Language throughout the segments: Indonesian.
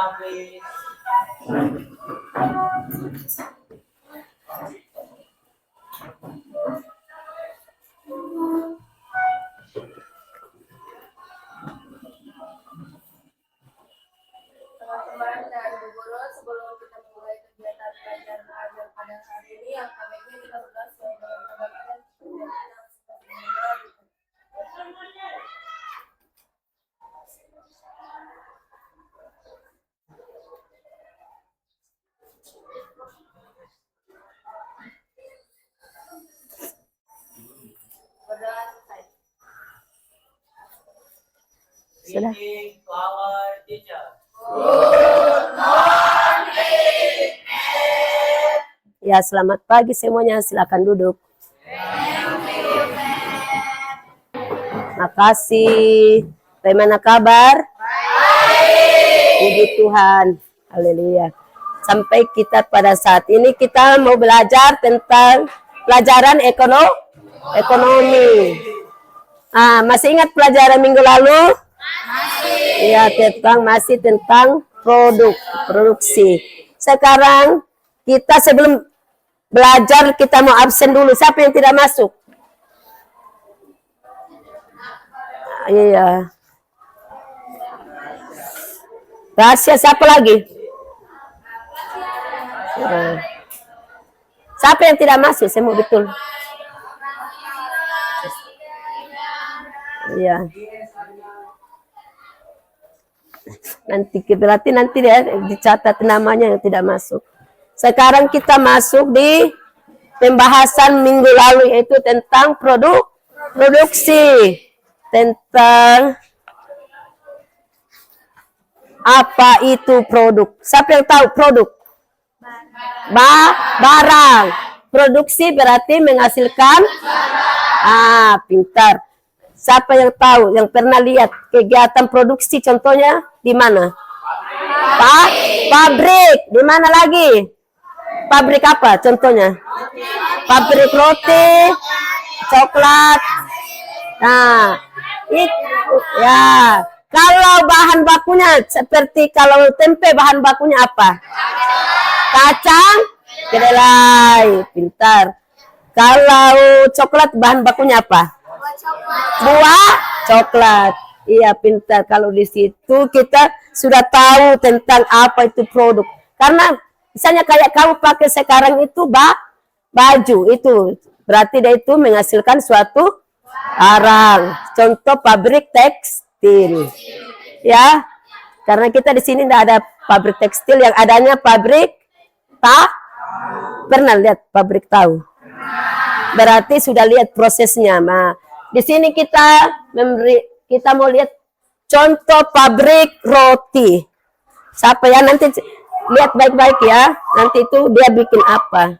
Teman-teman dan Bu Guru, sebelum kita mulai kegiatan belajar mengajar pada hari ini, yang baiknya kita berdoa sesuai dengan agama dan seperti sudah. Ya, selamat pagi semuanya. Silakan duduk. Makasih. Bagaimana kabar? Puji Tuhan. Haleluya. Sampai kita pada saat ini kita mau belajar tentang pelajaran ekonomi. Masih ingat pelajaran minggu lalu? Masih. Ya, masih tentang produksi. Sekarang kita sebelum belajar kita mau absen dulu. Siapa yang tidak masuk? Iya. Rahasia siapa lagi? Siapa yang tidak masuk? Saya mau betul. Iya. Berarti nanti ya dicatat namanya yang tidak masuk. Sekarang kita masuk di pembahasan minggu lalu, yaitu tentang produksi. Tentang apa itu produk? Siapa yang tahu produk? Barang. Produksi berarti menghasilkan. Pintar. Siapa yang tahu, yang pernah lihat kegiatan produksi contohnya di mana? Pabrik. Di mana lagi? Pabrik apa contohnya? Pabrik roti, coklat. Itu ya. Kalau bahan bakunya seperti kalau tempe bahan bakunya apa? Kacang kedelai. Pintar. Kalau coklat bahan bakunya apa? Buah coklat. Iya, pintar. Kalau di situ kita sudah tahu tentang apa itu produk. Karena misalnya kayak kamu pakai sekarang itu baju itu berarti dia itu menghasilkan suatu barang. Contoh pabrik tekstil. Ya. Karena kita di sini tidak ada pabrik tekstil, yang adanya pabrik pernah lihat pabrik tahu? Berarti sudah lihat prosesnya. Di sini kita mau lihat contoh pabrik roti. Siapa ya, nanti lihat baik-baik ya. Nanti itu dia bikin apa.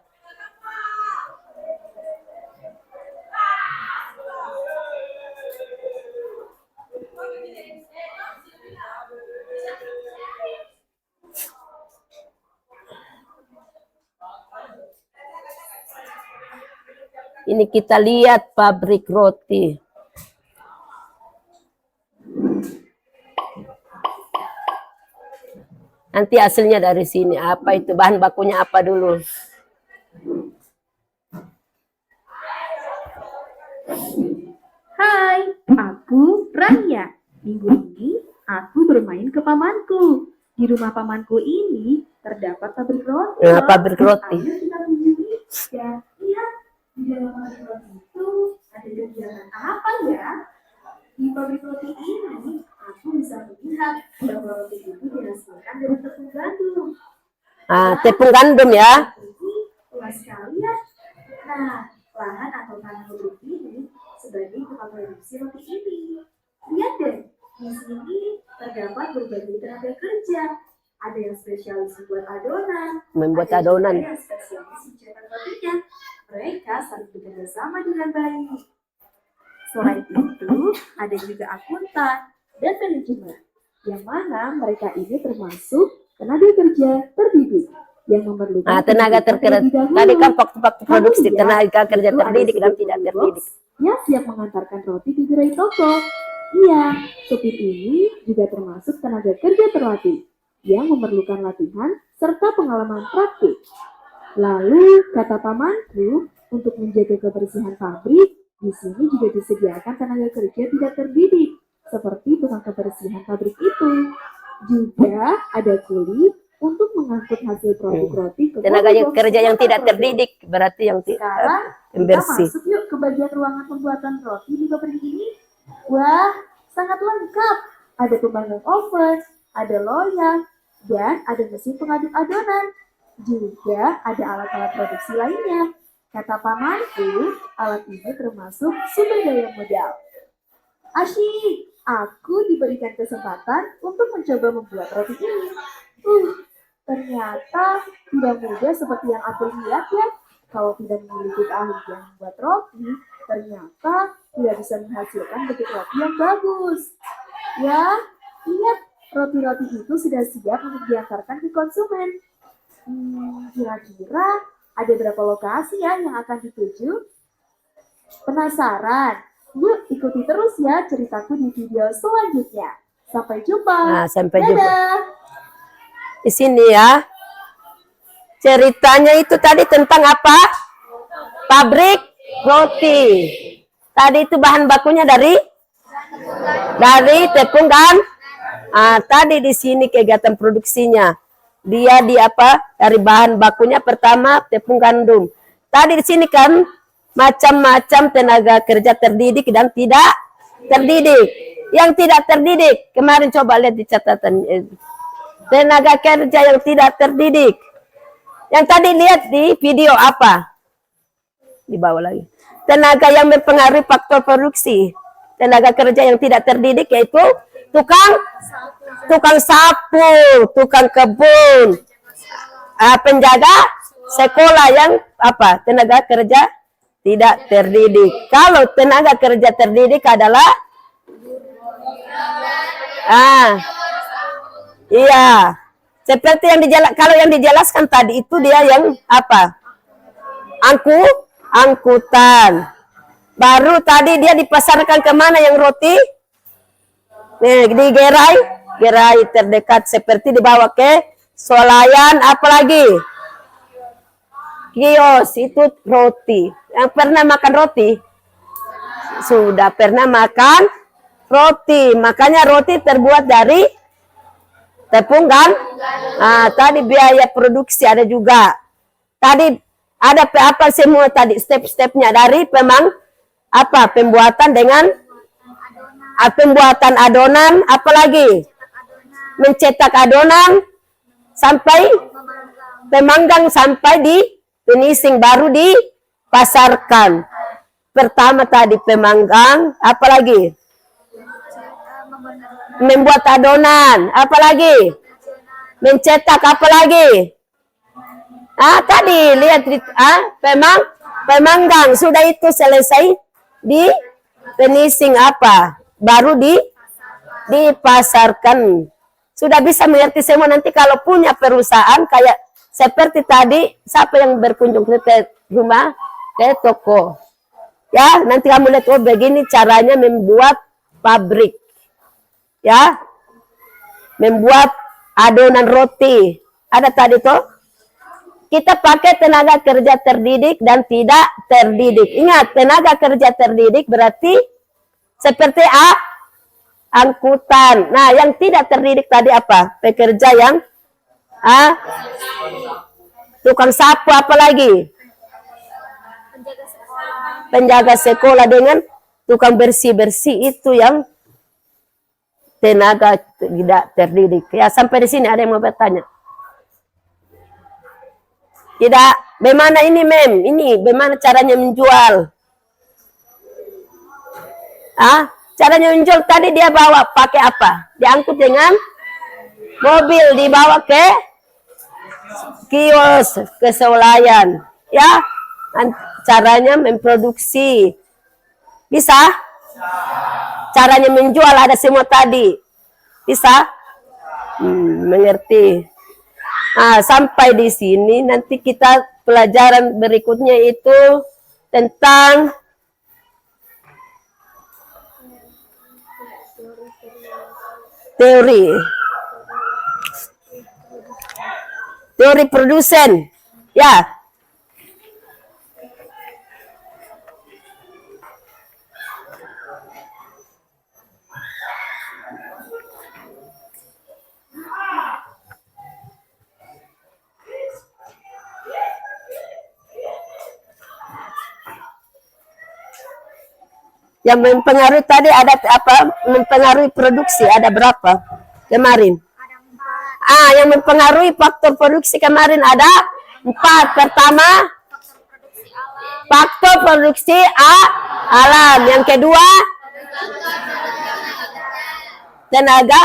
Ini kita lihat pabrik roti. Nanti hasilnya dari sini. Apa itu? Bahan bakunya apa dulu? Hai, aku Rania. Minggu ini aku bermain ke pamanku. Di rumah pamanku ini terdapat pabrik roti. Pabrik roti. Ayo kita kunjungi dan lihat di dalam pabrik roti itu ada kegiatan apa ya? Di pabrik roti ini aku bisa melihat bahwa roti itu dihasilkan dari tepung gandum. Tepung gandum ya. Ini luas sekali ya. Nah, lahan atau tanah roti ini sebagai tempat produksi roti ini. Lihat deh, di sini terdapat berbagai tenaga kerja. Ada yang spesialis membuat adonan, Membuat ada adonan. juga yang spesialis mencetak rotinya. Mereka saling bekerja sama dengan baik. Selain itu, ada juga akuntan dan manajemen, yang mana mereka ini termasuk tenaga kerja terdidik yang memerlukan Tenaga kerja. Tadi kan faktor produksi, tenaga kerja terdidik dan tidak terdidik. Yang siap mengantarkan roti ke gerai toko. Iya, supir ini juga termasuk tenaga kerja terlatih. yang memerlukan latihan serta pengalaman praktik. Lalu, kata pamanku, untuk menjaga kebersihan pabrik, di sini juga disediakan tenaga kerja tidak terdidik, seperti tukang kebersihan pabrik itu. Juga ada kuli untuk mengangkut hasil produk roti ke Tenaga box-box kerja yang tidak produk. terdidik berarti yang Sekarang kita pembersih. masuk yuk ke bagian ruangan pembuatan roti di pabrik ini. Wah, sangat lengkap. Ada pemanggang oven, ada loyang, dan ada mesin pengaduk adonan. Juga ada alat-alat produksi lainnya. Kata pamanku, alat ini termasuk sumber daya modal. Asyik, aku diberikan kesempatan untuk mencoba membuat roti ini. Ternyata tidak mudah seperti yang aku lihat ya. Kalau tidak memiliki keahlian membuat roti, ternyata tidak bisa menghasilkan bentuk roti yang bagus. Ya, lihat roti-roti itu sudah siap untuk diantarkan ke konsumen. Kira-kira ada berapa lokasi ya yang akan dituju? Penasaran? Yuk ikuti terus ya ceritaku di video selanjutnya. Sampai jumpa. Nah, sampai jumpa. Dadah. Di sini ya. Ceritanya itu tadi tentang apa? Pabrik roti. Tadi itu bahan bakunya dari tepung kan? Tadi di sini kegiatan produksinya. Dia di apa? Dari bahan bakunya pertama tepung gandum. Tadi di sini kan macam-macam tenaga kerja terdidik dan tidak terdidik. Yang tidak terdidik, kemarin coba lihat di catatan. Tenaga kerja yang tidak terdidik. Yang tadi lihat di video apa? Di bawah lagi. Tenaga yang mempengaruhi faktor produksi. Tenaga kerja yang tidak terdidik yaitu tukang sapu, tukang kebun, penjaga sekolah yang apa? Tenaga kerja tidak terdidik. Kalau tenaga kerja terdidik adalah iya. Seperti yang kalau yang dijelaskan tadi itu dia yang apa? Angkutan. Baru tadi dia dipasarkan kemana yang roti? Nih, di gerai terdekat seperti dibawa ke swalayan, apalagi kios itu roti. Yang pernah makan roti? Sudah pernah makan roti. Makanya roti terbuat dari tepung kan? Tadi biaya produksi ada juga. Tadi ada apa semua tadi step-stepnya dari pembuatan dengan pembuatan adonan, apalagi mencetak adonan sampai pemanggang sampai di finishing baru dipasarkan. Pertama tadi pemanggang, apalagi membuat adonan, apalagi mencetak, apalagi tadi lihat pemanggang sudah itu selesai di finishing apa baru dipasarkan. Sudah bisa mengerti semua. Nanti kalau punya perusahaan kayak seperti tadi, siapa yang berkunjung ke rumah, ke toko ya, nanti kamu lihat, oh begini caranya membuat pabrik ya, membuat adonan roti. Ada tadi tuh. Kita pakai tenaga kerja terdidik dan tidak terdidik. Ingat, tenaga kerja terdidik berarti seperti angkutan. Nah, yang tidak terdidik tadi apa? Pekerja yang tukang sapu, apalagi penjaga sekolah dengan tukang bersih-bersih, itu yang tenaga tidak terdidik. Ya, sampai di sini ada yang mau bertanya? Tidak, bagaimana ini mem? Ini bagaimana caranya menjual? Caranya menjual tadi dia bawa pakai apa? Diangkut dengan mobil, dibawa ke kios, ke swalayan. Ya, caranya memproduksi. Bisa? Caranya menjual ada semua tadi. Bisa? Mengerti. Sampai di sini nanti kita pelajaran berikutnya itu tentang teori. teori produsen. Ya. Yang mempengaruhi tadi ada apa? Mempengaruhi produksi ada berapa kemarin? Yang mempengaruhi faktor produksi kemarin ada 4. Pertama, faktor produksi alam. Yang kedua, tenaga.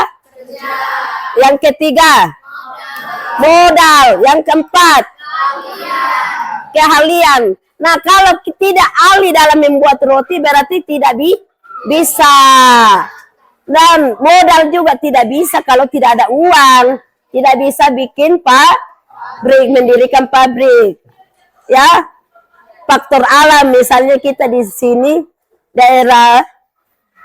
Yang ketiga, modal. Yang keempat, keahlian. Nah, kalau tidak ahli dalam membuat roti berarti tidak bisa. Dan modal juga tidak bisa kalau tidak ada uang. Tidak bisa bikin pabrik, mendirikan pabrik. Ya, faktor alam misalnya kita di sini daerah,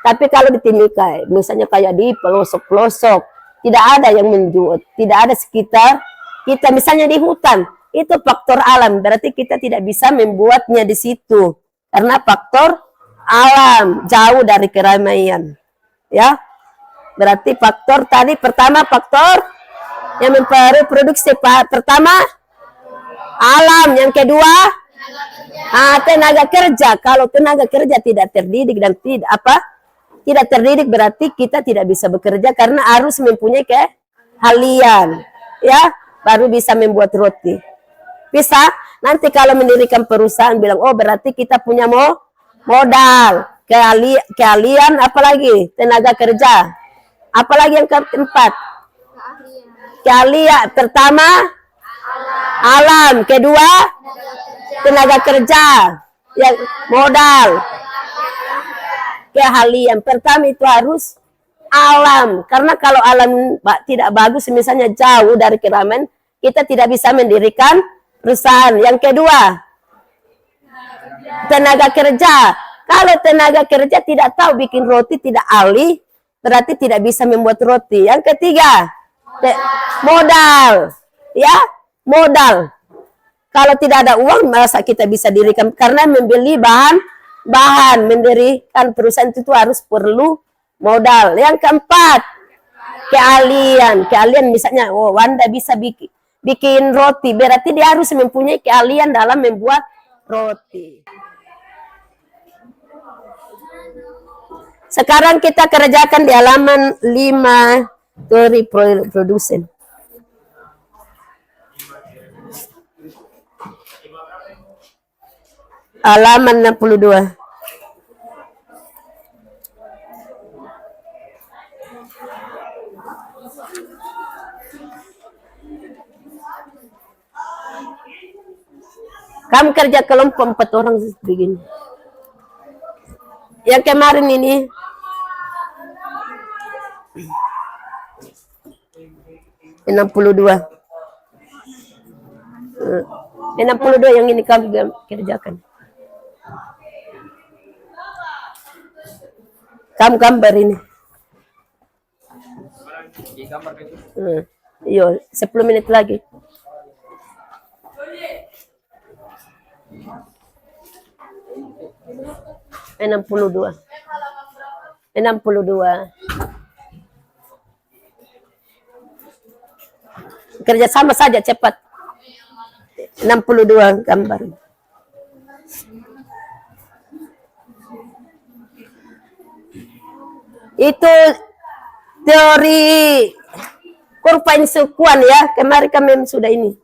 tapi kalau di Timika, misalnya kayak di pelosok-pelosok, tidak ada yang menjual, tidak ada sekitar kita, misalnya di hutan, itu faktor alam, berarti kita tidak bisa membuatnya di situ, karena faktor alam, jauh dari keramaian. Ya, berarti faktor tadi pertama faktor yang mempengaruhi produksi, pertama alam, yang kedua tenaga kerja. Kalau tenaga kerja tidak terdidik dan tidak terdidik berarti kita tidak bisa bekerja karena harus mempunyai keahlian, ya, baru bisa membuat roti. Bisa nanti kalau mendirikan perusahaan bilang, oh berarti kita punya modal, keahlian, apalagi tenaga kerja, apalagi yang keempat, keahlian. Pertama alam, kedua tenaga kerja, yang modal, keahlian. Pertama itu harus alam, karena kalau alam tidak bagus, misalnya jauh dari keramaian, kita tidak bisa mendirikan perusahaan. Yang kedua, tenaga kerja. Kalau tenaga kerja tidak tahu bikin roti, tidak ahli, berarti tidak bisa membuat roti. Yang ketiga, modal. Ya, modal. Kalau tidak ada uang, masa kita bisa dirikan? Karena membeli bahan, mendirikan perusahaan itu harus perlu modal. Yang keempat, keahlian. Keahlian misalnya, oh Wanda bisa bikin roti, berarti dia harus mempunyai keahlian dalam membuat roti. Sekarang kita kerjakan di halaman 5 teori produsen. Halaman 62. Kamu kerja kelompok 4 orang begini. Yang kemarin ini 62. 62 yang ini kamu kerjakan. Kamu gambar ini. Iya, 10 menit lagi. Enam puluh dua. Kerja sama saja cepat. 62 gambar. Itu teori kurva insukuan ya. Kemarin kami sudah ini.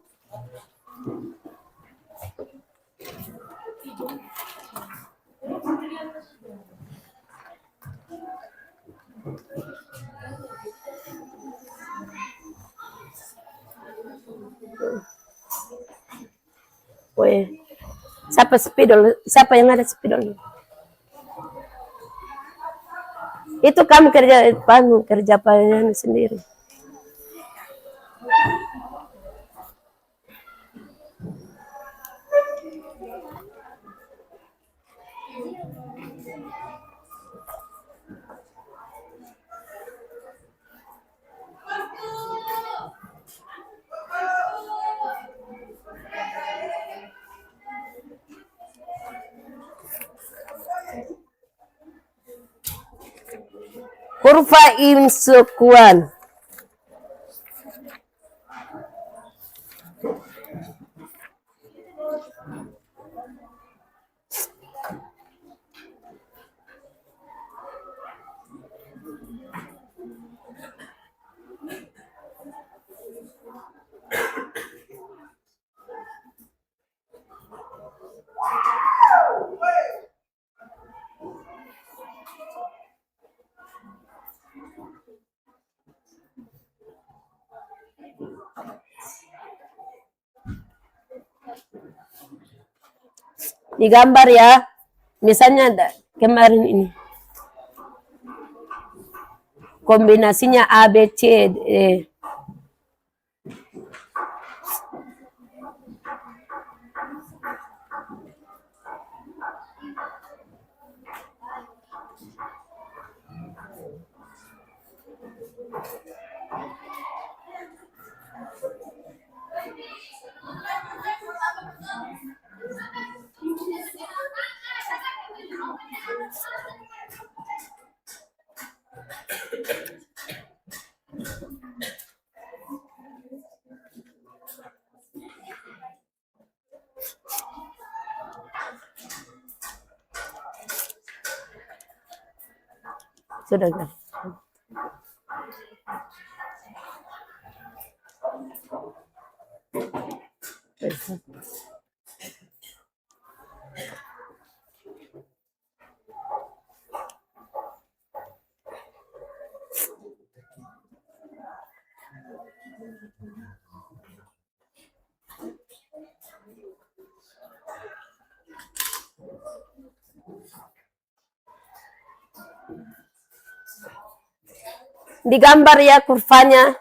Weh, siapa spidol? Siapa yang ada spidol? Itu kamu kerja panggung sendiri. Kurva insekuan. Digambar ya, misalnya kemarin ini kombinasinya A, B, C, D. Sudah kan? Digambar ya kurvanya.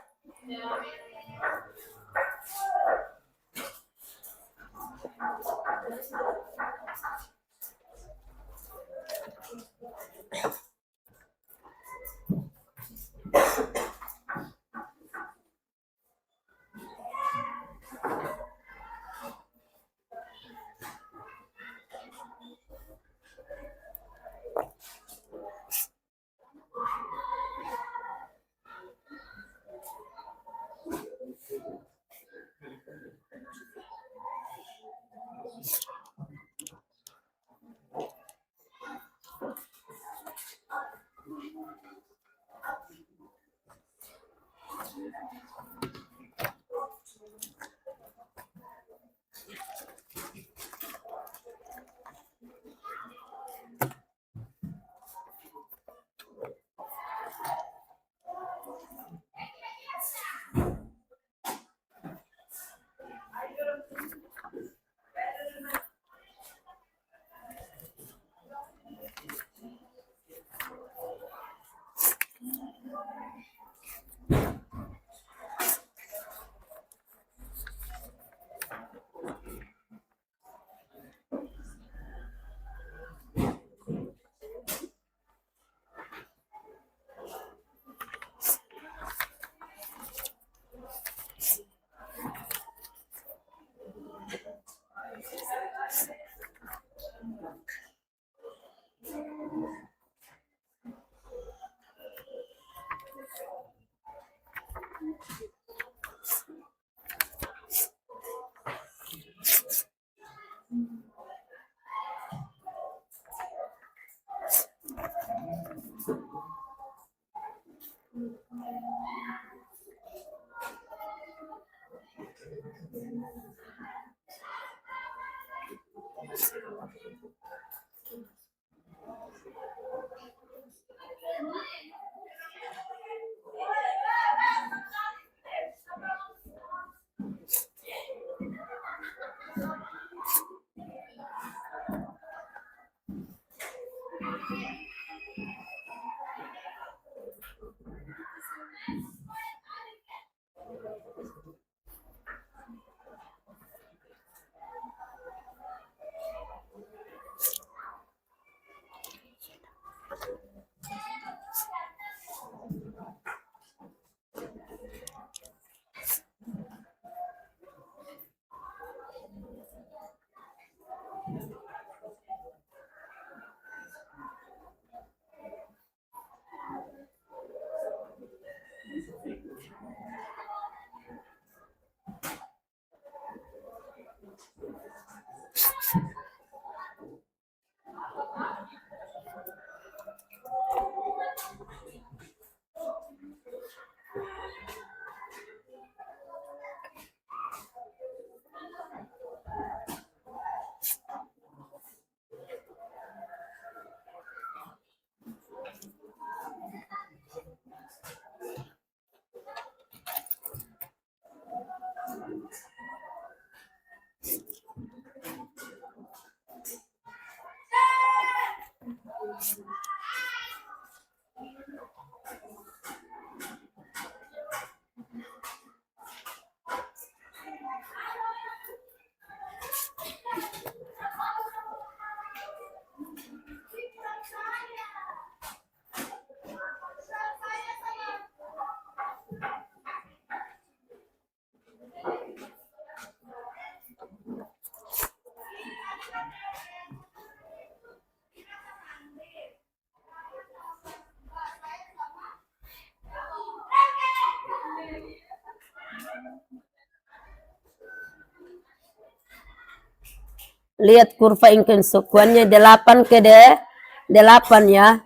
Lihat kurva inkonsekwennya 8 ke 8 ya.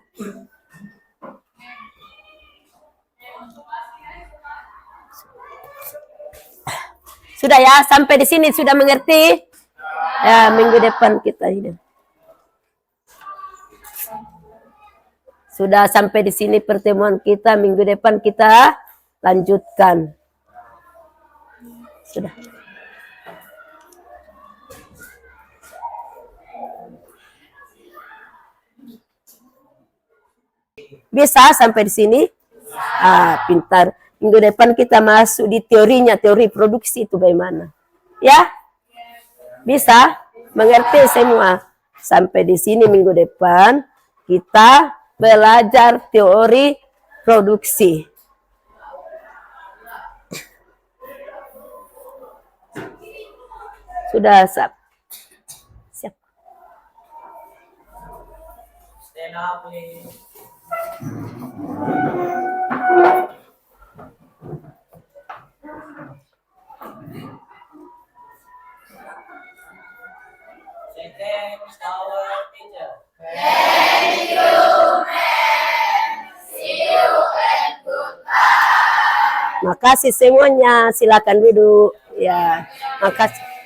Sudah ya, sampai di sini sudah mengerti? Ya, minggu depan kita ini. Sudah sampai di sini pertemuan kita, minggu depan kita lanjutkan. Sudah. Bisa sampai di sini? Pintar. Minggu depan kita masuk di teorinya, teori produksi itu bagaimana. Ya? Bisa? Mengerti semua? Sampai di sini minggu depan kita belajar teori produksi. Sudah siap? Siap. Stand up, please. Say thanks to our teacher. Makasih semuanya, silakan duduk. Ya, makasih.